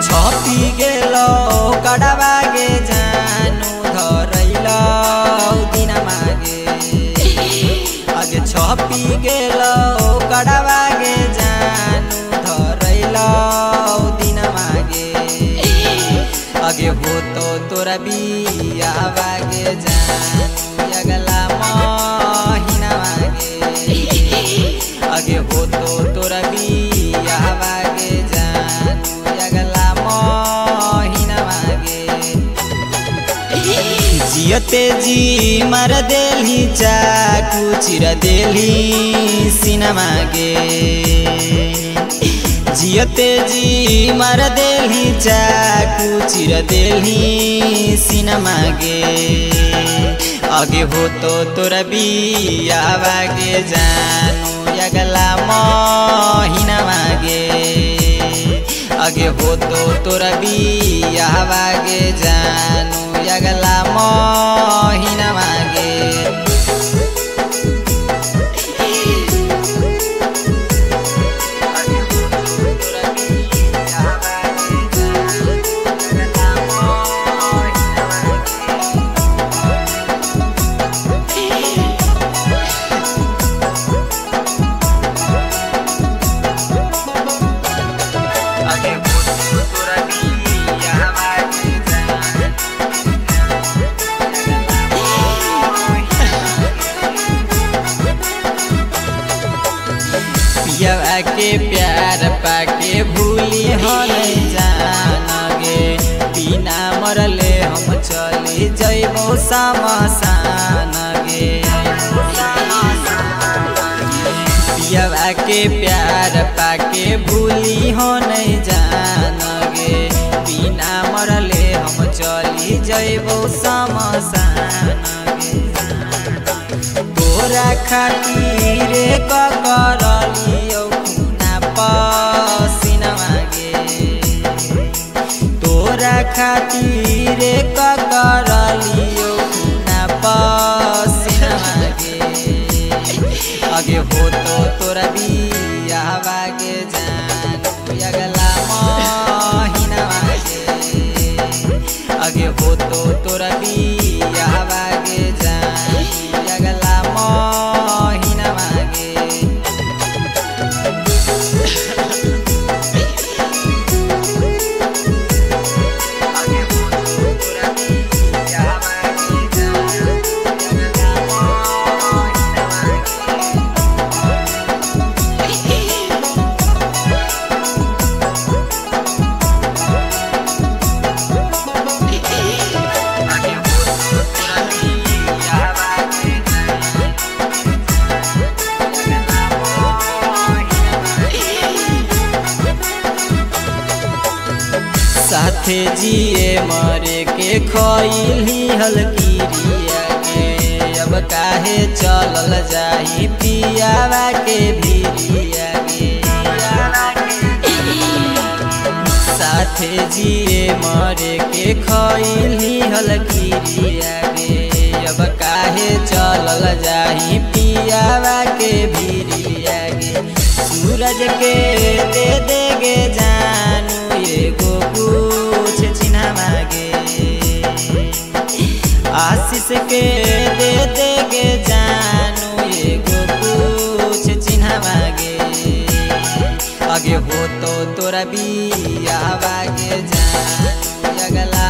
छपी गेलो कड़वा गे जानू धरैलो दिन मागे आगे छपी गेलो कड़वा गे जानू धरैलो दिन मागे आगे हो तो तोरा बिया बागे जानू अगला महीना मागे आगे हो तो तोरा बिया बागे जानू अगला महीना मागे जियते जी मार देली चाकू चिर देली सीना मागे जियते जी मार देली चाकू चिर देली सीना मागे आगे हो तो तोरा बिया बागे जानू अगला महीना मागे आगे हो तो तोरा बिया बागे जानू अगला महीना मागे पिया के प्यार पाके भूली हो नहीं जानगे बिना मरले हम चली जइबो शमशान गे पिया के प्यार पाके भूली हो नहीं जानगे बिना मरले हम चली जइबो शमशान गे तोरा खातिर करलियो खुना पसीना मागे तोरा खातिर करलियो खुना पसीना मागे आगे हो तो तोरा बिया बागे जानू अगला महीना मागे आगे हो तो तोरा बिया बागे जानू अगला महीना मागे साथे जिए मरे के खइली हलकिरिया के अब काहे चलल जाई पियावा के भिरिया के साथे जिए मरे के खइली हलकिरिया के अब काहे चलल जाई पियावा के भिरिया के सूरज के दे देगे जानू एगो कुछ चिन्हा मागे आशीष के दे देगे जानू एगो कुछ चिन्हा मागे आगे हो तो तोरा बिया बागे जानू अगला